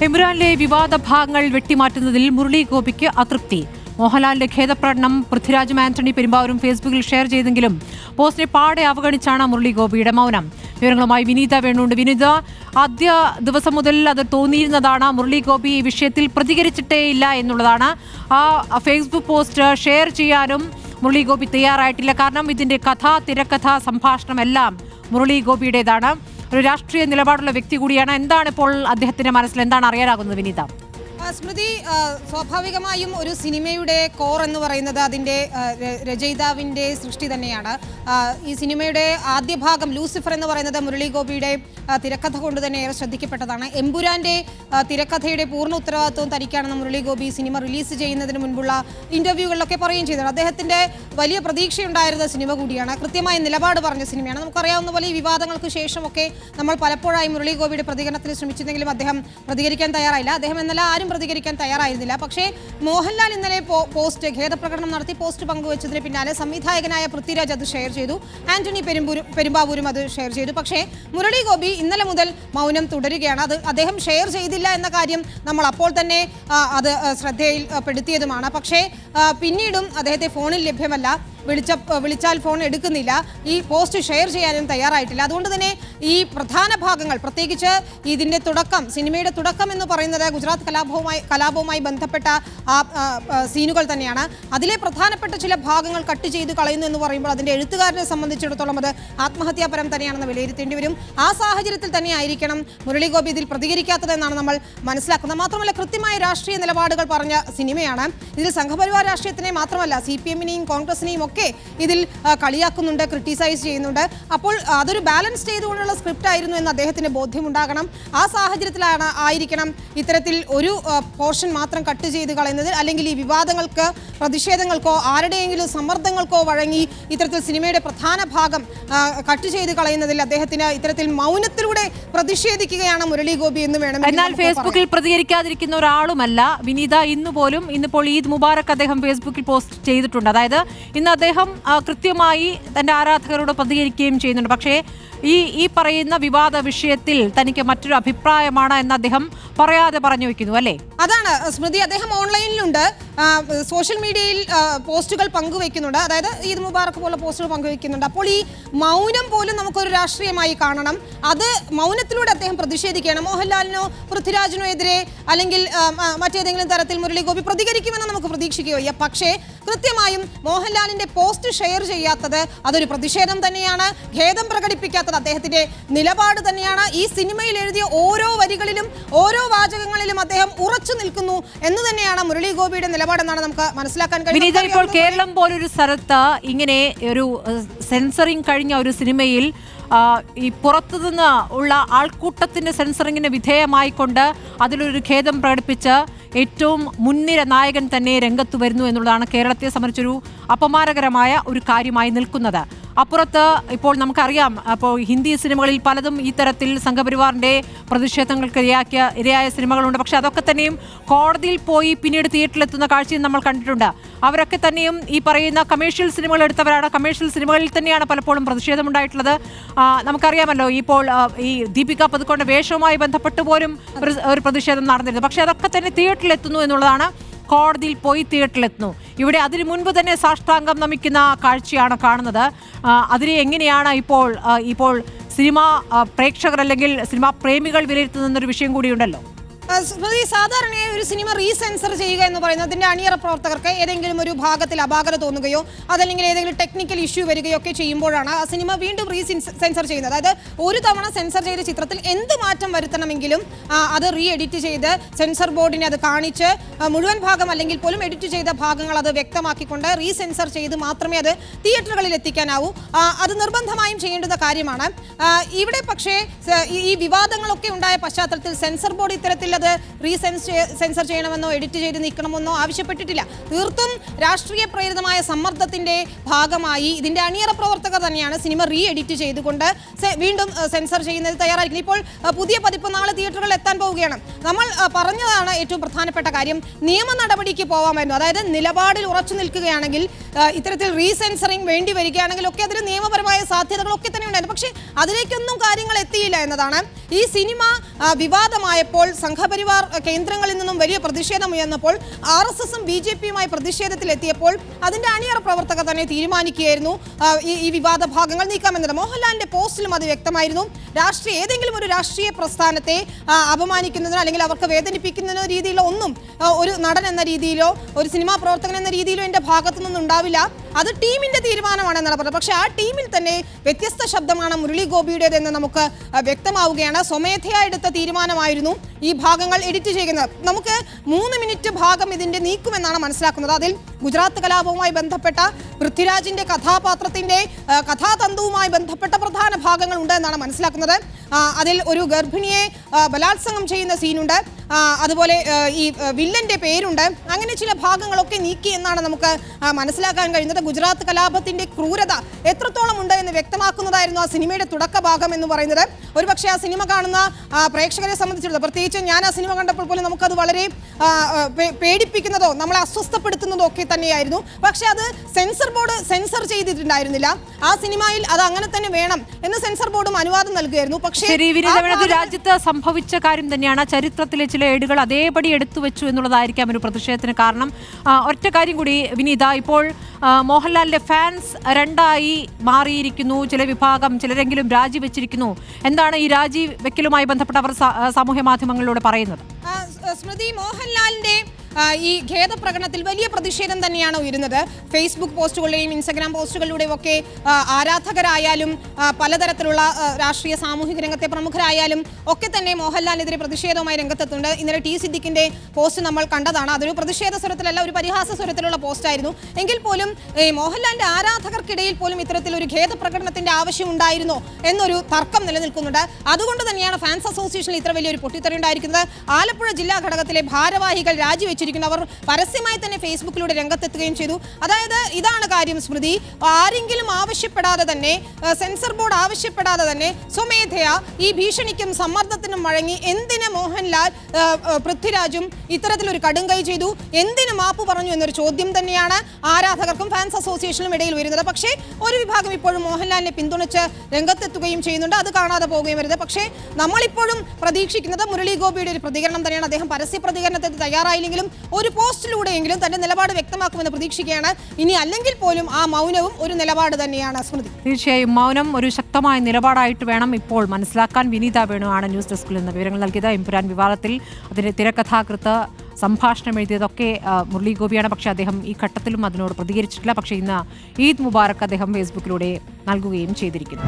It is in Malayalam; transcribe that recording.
എമ്പുരാനിലെ വിവാദ ഭാഗങ്ങൾ വെട്ടിമാറ്റുന്നതിൽ മുരളി ഗോപിക്ക് അതൃപ്തി. മോഹൻലാലിന്റെ ഖേദപ്രകടനം പൃഥ്വിരാജും ആന്റണി പെരുമ്പാവൂരും ഫേസ്ബുക്കിൽ ഷെയർ ചെയ്തെങ്കിലും പോസ്റ്റിനെ പാടെ അവഗണിച്ചാണ് മുരളി ഗോപിയുടെ മൗനം. വിവരങ്ങളുമായി വിനീത വേണുണ്ട്. വിനീത, ആദ്യ ദിവസം മുതൽ അത് തോന്നിയിരുന്നതാണ് മുരളി ഗോപി ഈ വിഷയത്തിൽ പ്രതികരിച്ചിട്ടേ ഇല്ല എന്നുള്ളതാണ്. ആ ഫേസ്ബുക്ക് പോസ്റ്റ് ഷെയർ ചെയ്യാനും മുരളി ഗോപി തയ്യാറായിട്ടില്ല. കാരണം ഇതിന്റെ കഥ, തിരക്കഥ, സംഭാഷണം എല്ലാം മുരളി ഗോപിയുടേതാണ്. ഒരു രാഷ്ട്രീയ നിലപാടുള്ള വ്യക്തി കൂടിയാണ്. എന്താണ് ഇപ്പോൾ അദ്ദേഹത്തിന്റെ മനസ്സിൽ എന്താണ് അറിയാനാകുന്നത് വിനീത? സ്മൃതി, സ്വാഭാവികമായും ഒരു സിനിമയുടെ കോർ എന്ന് പറയുന്നത് അതിൻ്റെ രചയിതാവിൻ്റെ സൃഷ്ടി തന്നെയാണ്. ഈ സിനിമയുടെ ആദ്യ ഭാഗം ലൂസിഫർ എന്ന് പറയുന്നത് മുരളി ഗോപിയുടെ തിരക്കഥ കൊണ്ട് തന്നെ ഏറെ ശ്രദ്ധിക്കപ്പെട്ടതാണ്. എമ്പുരാൻ്റെ തിരക്കഥയുടെ പൂർണ്ണ ഉത്തരവാദിത്വം തനിക്കാണെന്ന് മുരളി ഗോപി സിനിമ റിലീസ് ചെയ്യുന്നതിന് മുൻപുള്ള ഇൻ്റർവ്യൂകളിലൊക്കെ പറയുകയും ചെയ്തതാണ്. അദ്ദേഹത്തിൻ്റെ വലിയ പ്രതീക്ഷയുണ്ടായിരുന്ന സിനിമ കൂടിയാണ്. കൃത്യമായ നിലപാട് പറഞ്ഞ സിനിമയാണ്. നമുക്കറിയാവുന്ന പോലെ ഈ വിവാദങ്ങൾക്ക് ശേഷമൊക്കെ നമ്മൾ പലപ്പോഴായി മുരളി ഗോപിയുടെ പ്രതികരണത്തിന് ശ്രമിച്ചെങ്കിലും അദ്ദേഹം പ്രതികരിക്കാൻ തയ്യാറായില്ല. അദ്ദേഹം ഇന്നലെ ആരും പ്രതികരിക്കാൻ തയ്യാറായിരുന്നില്ല. പക്ഷേ മോഹൻലാൽ ഇന്നലെ പോസ്റ്റ് ഖേദപ്രകടനം നടത്തി പോസ്റ്റ് പങ്കുവച്ചതിന് പിന്നാലെ സംവിധായകനായ പൃഥ്വിരാജ് അത് ഷെയർ ചെയ്തു, ആന്റണി പെരുമ്പാവൂരും അത് ഷെയർ ചെയ്തു. പക്ഷേ മുരളി ഗോപി ഇന്നലെ മുതൽ മൗനം തുടരുകയാണ്. അത് അദ്ദേഹം ഷെയർ ചെയ്തില്ല എന്ന കാര്യം നമ്മൾ അപ്പോൾ തന്നെ അത് ശ്രദ്ധയിൽപ്പെടുത്തിയതുമാണ്. പക്ഷേ പിന്നീടും അദ്ദേഹത്തെ ഫോണിൽ ലഭ്യമല്ല, വിളിച്ചാൽ ഫോൺ എടുക്കുന്നില്ല, ഈ പോസ്റ്റ് ഷെയർ ചെയ്യാനും തയ്യാറായിട്ടില്ല. അതുകൊണ്ട് തന്നെ ഈ പ്രധാന ഭാഗങ്ങൾ, പ്രത്യേകിച്ച് ഇതിൻ്റെ തുടക്കം, സിനിമയുടെ തുടക്കം എന്ന് പറയുന്നത് ഗുജറാത്ത് കലാപവുമായി ബന്ധപ്പെട്ട സീനുകൾ തന്നെയാണ്. അതിലെ പ്രധാനപ്പെട്ട ചില ഭാഗങ്ങൾ കട്ട് ചെയ്ത് കളയുന്നു എന്ന് പറയുമ്പോൾ അതിൻ്റെ എഴുത്തുകാരനെ സംബന്ധിച്ചിടത്തോളം അത് ആത്മഹത്യാപരം തന്നെയാണെന്ന് വിലയിരുത്തേണ്ടി വരും. ആ സാഹചര്യത്തിൽ തന്നെയായിരിക്കണം മുരളി ഗോപി ഇതിൽ പ്രതികരിക്കാത്തതെന്നാണ് നമ്മൾ മനസ്സിലാക്കുന്നത്. മാത്രമല്ല, കൃത്യമായ രാഷ്ട്രീയ നിലപാടുകൾ പറഞ്ഞ സിനിമയാണ്. ഇതിൽ സംഘപരിവാർ രാഷ്ട്രീയത്തിനെ മാത്രമല്ല CPM-നെയും കോൺഗ്രസിനെയും ഒക്കെ ഇതിൽ കളിയാക്കുന്നുണ്ട്, ക്രിട്ടിസൈസ് ചെയ്യുന്നുണ്ട്. അപ്പോൾ അതൊരു ബാലൻസ് ചെയ്തുകൊണ്ടുള്ള സ്ക്രിപ്റ്റ് ആയിരുന്നു എന്ന് അദ്ദേഹത്തിന് ബോധ്യമുണ്ടാകണം. ആ സാഹചര്യത്തിലായിരിക്കണം ഇത്തരത്തിൽ ഒരു പോർഷൻ മാത്രം കട്ട് ചെയ്ത് കളയുന്നത്. അല്ലെങ്കിൽ ഈ വിവാദങ്ങൾക്ക്, പ്രതിഷേധങ്ങൾക്കോ ആരുടെയെങ്കിലും സമ്മർദ്ദങ്ങൾക്കോ വഴങ്ങി ഇത്തരത്തിൽ സിനിമയുടെ പ്രധാന ഭാഗം കട്ട് ചെയ്ത് കളയുന്നതിൽ അദ്ദേഹത്തിന് ഇത്തരത്തിൽ മൗനത്തിലൂടെ പ്രതിഷേധിക്കുകയാണ് മുരളി ഗോപി എന്ന് വേണം. എന്നാൽ ഫേസ്ബുക്കിൽ പ്രതികരിക്കാതിരിക്കുന്ന ഒരാളുമല്ല വിനീത. ഇന്നിപ്പോൾ ഈദ് മുബാറക് അദ്ദേഹം ഫേസ്ബുക്കിൽ പോസ്റ്റ് ചെയ്തിട്ടുണ്ട്. അതായത് ഇന്ന് അദ്ദേഹം കൃത്യമായി തന്റെ ആരാധകരോട് പ്രതികരിക്കുകയും ചെയ്യുന്നുണ്ട്. പക്ഷേ ഈ പറയുന്ന വിവാദ വിഷയത്തിൽ തനിക്ക് മറ്റൊരു അഭിപ്രായമാണ് എന്ന് അദ്ദേഹം പറയാതെ പറഞ്ഞു വെക്കുന്നു, അല്ലേ? അതാണ് സ്മൃതി. അദ്ദേഹം ഓൺലൈനിലുണ്ട്, സോഷ്യൽ മീഡിയയിൽ പോസ്റ്റുകൾ പങ്കുവെക്കുന്നുണ്ട്. അതായത് ഈദ് മുബാറക് പോലെ പോസ്റ്റുകൾ പങ്കുവെക്കുന്നുണ്ട്. അപ്പോൾ ഈ മൗനം പോലും നമുക്കൊരു രാഷ്ട്രീയമായി കാണണം. അത് മൗനത്തിലൂടെ അദ്ദേഹം പ്രതിഷേധിക്കുകയാണ്. മോഹൻലാലിനോ പൃഥ്വിരാജിനോ എതിരെ അല്ലെങ്കിൽ മറ്റേതെങ്കിലും തരത്തിൽ മുരളി ഗോപി പ്രതികരിക്കുമെന്ന് നമുക്ക് പ്രതീക്ഷിക്കുകയോ. പക്ഷേ കൃത്യമായും മോഹൻലാലിന്റെ പോസ്റ്റ് ഷെയർ ചെയ്യാത്തത് അതൊരു പ്രതിഷേധം തന്നെയാണ്. ഖേദം പ്രകടിപ്പിക്കാത്തത് അദ്ദേഹത്തിന്റെ നിലപാട് തന്നെയാണ്. ഈ സിനിമയിൽ എഴുതിയ ഓരോ വരികളിലും ഓരോ വാചകങ്ങളിലും അദ്ദേഹം ഉറച്ചു നിൽക്കുന്നു എന്ന് തന്നെയാണ് മുരളി ഗോപിയുടെ നിലപാടെന്നാണ് നമുക്ക് മനസ്സിലാക്കാൻ കഴിയുന്നത്. ഇപ്പോൾ കേരളം പോലൊരു സ്ഥലത്ത് ഇങ്ങനെ ഒരു സെൻസറിങ് കഴിഞ്ഞ ഒരു സിനിമയിൽ ഈ പുറത്തുനിന്ന് ഉള്ള ആൾക്കൂട്ടത്തിന്റെ സെൻസറിങ്ങിന് വിധേയമായിക്കൊണ്ട് അതിലൊരു ഖേദം പ്രകടിപ്പിച്ച് ഏറ്റവും മുൻനിര നായകൻ തന്നെ രംഗത്ത് വരുന്നു എന്നുള്ളതാണ് കേരളത്തെ സംബന്ധിച്ചൊരു അപമാനകരമായ ഒരു കാര്യമായി നിൽക്കുന്നത്. അപ്പുറത്ത് ഇപ്പോൾ നമുക്കറിയാം, അപ്പോൾ ഹിന്ദി സിനിമകളിൽ പലതും ഈ തരത്തിൽ സംഘപരിവാറിൻ്റെ പ്രതിഷേധങ്ങൾക്ക് ഇരയായ സിനിമകളുണ്ട്. പക്ഷെ അതൊക്കെ തന്നെയും കോടതിയിൽ പോയി പിന്നീട് തിയേറ്ററിലെത്തുന്ന കാഴ്ചയും നമ്മൾ കണ്ടിട്ടുണ്ട്. അവരൊക്കെ തന്നെയും ഈ പറയുന്ന കമേഴ്ഷ്യൽ സിനിമകൾ എടുത്തവരാണ്. കമേഴ്ഷ്യൽ സിനിമകളിൽ തന്നെയാണ് പലപ്പോഴും പ്രതിഷേധമുണ്ടായിട്ടുള്ളത്. നമുക്കറിയാമല്ലോ, ഇപ്പോൾ ഈ ദീപിക പദുക്കോണിന്റെ വേഷവുമായി ബന്ധപ്പെട്ട് പോലും ഒരു പ്രതിഷേധം നടന്നിരുന്നു. പക്ഷെ അതൊക്കെ തന്നെ തിയേറ്ററിലെത്തുന്നു എന്നുള്ളതാണ്. കോടതിയിൽ പോയി തിയേറ്ററിലെത്തുന്നു. ഇവിടെ അതിനു മുൻപ് തന്നെ സാഷ്ടാംഗം നമിക്കുന്ന കാഴ്ചയാണ് കാണുന്നത്. അതിനെ എങ്ങനെയാണ് ഇപ്പോൾ സിനിമാ പ്രേക്ഷകർ അല്ലെങ്കിൽ സിനിമാ പ്രേമികൾ വിലയിരുത്തുന്നൊരു വിഷയം കൂടിയുണ്ടല്ലോ. സാധാരണയായി ഒരു സിനിമ റീസെൻസർ ചെയ്യുക എന്ന് പറയുന്നത് അതിൻ്റെ അണിയറ പ്രവർത്തകർക്ക് ഏതെങ്കിലും ഒരു ഭാഗത്തിൽ അപാകത തോന്നുകയോ അതല്ലെങ്കിൽ ഏതെങ്കിലും ടെക്നിക്കൽ ഇഷ്യൂ വരികയോ ഒക്കെ ചെയ്യുമ്പോഴാണ് ആ സിനിമ വീണ്ടും സെൻസർ ചെയ്യുന്നത്. അതായത് ഒരു തവണ സെൻസർ ചെയ്ത ചിത്രത്തിൽ എന്ത് മാറ്റം വരുത്തണമെങ്കിലും അത് റീ എഡിറ്റ് ചെയ്ത് സെൻസർ ബോർഡിനെ അത് കാണിച്ച് മുഴുവൻ ഭാഗം അല്ലെങ്കിൽ പോലും എഡിറ്റ് ചെയ്ത ഭാഗങ്ങൾ അത് വ്യക്തമാക്കിക്കൊണ്ട് റീസെൻസർ ചെയ്ത് മാത്രമേ അത് തിയേറ്ററുകളിൽ എത്തിക്കാനാവൂ. അത് നിർബന്ധമായും ചെയ്യേണ്ടുന്ന കാര്യമാണ്. ഇവിടെ പക്ഷേ ഈ വിവാദങ്ങളൊക്കെ ഉണ്ടായ പശ്ചാത്തലത്തിൽ സെൻസർ ബോർഡ് ഇത്തരത്തിൽ അത് സെൻസർ ചെയ്യണമെന്നോ എഡിറ്റ് ചെയ്ത് നീക്കണമെന്നോ ആവശ്യപ്പെട്ടിട്ടില്ല. തീർത്തും രാഷ്ട്രീയ പ്രേരിതമായ സമ്മർദ്ദത്തിന്റെ ഭാഗമായി ഇതിന്റെ അണിയറ പ്രവർത്തകർ തന്നെയാണ് സിനിമ റീ എഡിറ്റ് ചെയ്തുകൊണ്ട് വീണ്ടും സെൻസർ ചെയ്യുന്നത് തയ്യാറായിരിക്കുന്നത്. ഇപ്പോൾ പുതിയ പതിപ്പ് നാളെ തിയേറ്ററുകളിൽ എത്താൻ പോവുകയാണ്. നമ്മൾ പറഞ്ഞതാണ് ഏറ്റവും പ്രധാനപ്പെട്ട കാര്യം, നിയമ നടപടിക്ക് പോകാമായിരുന്നു. അതായത് നിലപാടിൽ ഉറച്ചു നിൽക്കുകയാണെങ്കിൽ ഇത്തരത്തിൽ റീസെൻസറിങ് വേണ്ടി വരികയാണെങ്കിൽ ഒക്കെ അതിന് നിയമപരമായ സാധ്യതകളൊക്കെ തന്നെ ഉണ്ടായിരുന്നു. പക്ഷേ അതിലേക്കൊന്നും കാര്യങ്ങൾ എത്തിയില്ല എന്നതാണ്. ഈ സിനിമ വിവാദമായപ്പോൾ സംഘ സംഘപരിവാർ കേന്ദ്രങ്ങളിൽ നിന്നും വലിയ പ്രതിഷേധം ഉയർന്നപ്പോൾ RSSും BJPയുമായി പ്രതിഷേധത്തിലെത്തിയപ്പോൾ അതിന്റെ അണിയറ പ്രവർത്തകർ തന്നെ തീരുമാനിക്കുകയായിരുന്നു ഈ വിവാദ ഭാഗങ്ങൾ നീക്കാമെന്നത്. മോഹൻലാലിന്റെ പോസ്റ്റിലും അത് വ്യക്തമായിരുന്നു. ഏതെങ്കിലും ഒരു രാഷ്ട്രീയ പ്രസ്ഥാനത്തെ അപമാനിക്കുന്നതിനോ അല്ലെങ്കിൽ അവർക്ക് വേദനിപ്പിക്കുന്നതിനോ രീതിയിലോ ഒന്നും ഒരു നടൻ എന്ന രീതിയിലോ ഒരു സിനിമാ പ്രവർത്തകൻ എന്ന രീതിയിലോ എൻ്റെ ഭാഗത്തു നിന്നും ഉണ്ടാവില്ല. അത് ടീമിന്റെ തീരുമാനമാണെന്നാണ് പറഞ്ഞത്. പക്ഷേ ആ ടീമിൽ തന്നെ വ്യത്യസ്ത ശബ്ദമാണ് മുരളി ഗോപിയുടേതെന്ന് നമുക്ക് വ്യക്തമാവുകയാണ്. സ്വമേധയാ എടുത്ത തീരുമാനമായിരുന്നു ഈ ഭാഗങ്ങൾ എഡിറ്റ് ചെയ്യുന്നത്. നമുക്ക് 3 മിനിറ്റ് ഭാഗം ഇതിന്റെ നീക്കുമെന്നാണ് മനസ്സിലാക്കുന്നത്. അതിൽ ഗുജറാത്ത് കലാപവുമായി ബന്ധപ്പെട്ട പൃഥ്വിരാജിന്റെ കഥാപാത്രത്തിന്റെ കഥാതന്തുവുമായി ബന്ധപ്പെട്ട പ്രധാന ഭാഗങ്ങൾ ഉണ്ട് എന്നാണ് മനസ്സിലാക്കുന്നത്. അതിൽ ഒരു ഗർഭിണിയെ ബലാത്സംഗം ചെയ്യുന്ന സീനുണ്ട്, അതുപോലെ ഈ വില്ലന്റെ പേരുണ്ട്. അങ്ങനെ ചില ഭാഗങ്ങളൊക്കെ നീക്കി എന്നാണ് നമുക്ക് മനസ്സിലാക്കാൻ കഴിയുന്നത്. ഗുജറാത്ത് കലാപത്തിന്റെ ക്രൂരത എത്രത്തോളം ഉണ്ട് എന്ന് വ്യക്തമാക്കുന്നതായിരുന്നു ആ സിനിമയുടെ തുടക്ക ഭാഗം എന്ന് പറയുന്നത്. ഒരുപക്ഷെ ആ സിനിമ കാണുന്ന പ്രേക്ഷകരെ സംബന്ധിച്ചിടത്തോളം, പ്രത്യേകിച്ച് ഞാൻ ആ സിനിമ കണ്ടപ്പോൾ പോലും നമുക്കത് വളരെ പേടിപ്പിക്കുന്നതോ നമ്മളെ അസ്വസ്ഥപ്പെടുത്തുന്നതോ ഒക്കെ തന്നെയായിരുന്നു. പക്ഷെ അത് സെൻസർ ബോർഡ് സെൻസർ ചെയ്തിട്ടുണ്ടായിരുന്നില്ല. ആ സിനിമയിൽ അത് അങ്ങനെ തന്നെ വേണം എന്ന് സെൻസർ ബോർഡും അനുവാദം നൽകുകയായിരുന്നു. പക്ഷേ രാജ്യത്ത് സംഭവിച്ച കാര്യം തന്നെയാണ്. ചരിത്രത്തിലെ ചില ഏടുകൾ അതേപടി എടുത്തു വെച്ചു എന്നുള്ളതായിരിക്കാം ഒരു പ്രതിഷേധത്തിന് കാരണം. ഒറ്റ കാര്യം കൂടി വിനീത, ഇപ്പോൾ മോഹൻലാലിന്റെ ഫാൻസ് രണ്ടായി മാറിയിരിക്കുന്നു. ചില വിഭാഗം, ചിലരെങ്കിലും രാജിവെച്ചിരിക്കുന്നു. എന്താണ് ഈ രാജിവെക്കലുമായി ബന്ധപ്പെട്ട് അവർ സാമൂഹ്യ മാധ്യമങ്ങളിലൂടെ പറയുന്നത്? സ്മൃതി, മോഹൻലാലിന്റെ ഈ ഖേദപ്രകടനത്തിൽ വലിയ പ്രതിഷേധം തന്നെയാണ് ഉയരുന്നത്. ഫേസ്ബുക്ക് പോസ്റ്റുകളുടെയും ഇൻസ്റ്റഗ്രാം പോസ്റ്റുകളിലൂടെയും ഒക്കെ ആരാധകരായാലും പലതരത്തിലുള്ള രാഷ്ട്രീയ സാമൂഹിക രംഗത്തെ പ്രമുഖരായാലും ഒക്കെ തന്നെ മോഹൻലാലിനെതിരെ പ്രതിഷേധവുമായി രംഗത്തെത്തുന്നുണ്ട്. ഇന്നലെ ടി സിദ്ദിഖിന്റെ പോസ്റ്റ് നമ്മൾ കണ്ടതാണ്. അതൊരു പ്രതിഷേധ സ്വരത്തിലല്ല, ഒരു പരിഹാസ സ്വരത്തിലുള്ള പോസ്റ്റായിരുന്നു. എങ്കിൽ പോലും മോഹൻലാലിന്റെ ആരാധകർക്കിടയിൽ പോലും ഇത്തരത്തിലൊരു ഖേദപ്രകടനത്തിന്റെ ആവശ്യമുണ്ടായിരുന്നോ എന്നൊരു തർക്കം നിലനിൽക്കുന്നുണ്ട്. അതുകൊണ്ട് തന്നെയാണ് ഫാൻസ് അസോസിയേഷനിൽ ഇത്ര വലിയൊരു പൊട്ടിത്തെറി ഉണ്ടായിരിക്കുന്നത്. ആലപ്പുഴ ജില്ലാ ഘടകത്തിലെ ഭാരവാഹികൾ രാജിവെച്ചു. അവർ പരസ്യമായി തന്നെ ഫേസ്ബുക്കിലൂടെ രംഗത്തെത്തുകയും ചെയ്തു. അതായത് ഇതാണ് കാര്യം സ്മൃതി, ആരെങ്കിലും ആവശ്യപ്പെടാതെ തന്നെ, സെൻസർ ബോർഡ് ആവശ്യപ്പെടാതെ തന്നെ സ്വമേധയാ ഈ ഭീഷണിക്കും സമ്മർദ്ദത്തിനും വഴങ്ങി എന്തിന് മോഹൻലാൽ പൃഥ്വിരാജും ഇത്തരത്തിലൊരു കടുംകൈ ചെയ്തു, എന്തിന് മാപ്പ് പറഞ്ഞു എന്നൊരു ചോദ്യം തന്നെയാണ് ആരാധകർക്കും ഫാൻസ് അസോസിയേഷനും ഇടയിൽ വരുന്നത്. പക്ഷേ ഒരു വിഭാഗം ഇപ്പോഴും മോഹൻലാലിനെ പിന്തുണച്ച് രംഗത്തെത്തുകയും ചെയ്യുന്നുണ്ട്. അത് കാണാതെ പോകുകയും വരുന്നത്. പക്ഷേ നമ്മളിപ്പോഴും പ്രതീക്ഷിക്കുന്നത് മുരളി ഗോപിയുടെ ഒരു പ്രതികരണം തന്നെയാണ്. അദ്ദേഹം പരസ്യ പ്രതികരണത്തിന് തയ്യാറായില്ലെങ്കിലും ഒരു പോസ്റ്റിലൂടെയെങ്കിലും തന്റെ നിലപാട് വ്യക്തമാക്കുമെന്ന് പ്രതീക്ഷിക്കുകയാണ്. ഇനി അല്ലെങ്കിൽ പോലും ആ മൗനവും ഒരു നിലപാട് തന്നെയാണ് സ്മൃതി. തീർച്ചയായും മൗനം ഒരു ശക്തമായ നിലപാടായിട്ട് വേണം ഇപ്പോൾ മനസ്സിലാക്കാൻ. വിനീത വേണുവാണ് ന്യൂസ് ഡെസ്കിൽ നിന്ന് വിവരങ്ങൾ നൽകിയത്. എമ്പുരാൻ വിവാദത്തിൽ അതിന്റെ തിരക്കഥാകൃത്ത് സംഭാഷണം എഴുതിയതൊക്കെ മുരളി ഗോപിയാണ്. പക്ഷേ അദ്ദേഹം ഈ ഘട്ടത്തിലും അതിനോട് പ്രതികരിച്ചിട്ടില്ല. പക്ഷേ ഇന്ന് ഈദ് മുബാറക്ക് അദ്ദേഹം ഫേസ്ബുക്കിലൂടെ നൽകുകയും ചെയ്തിരിക്കുന്നു.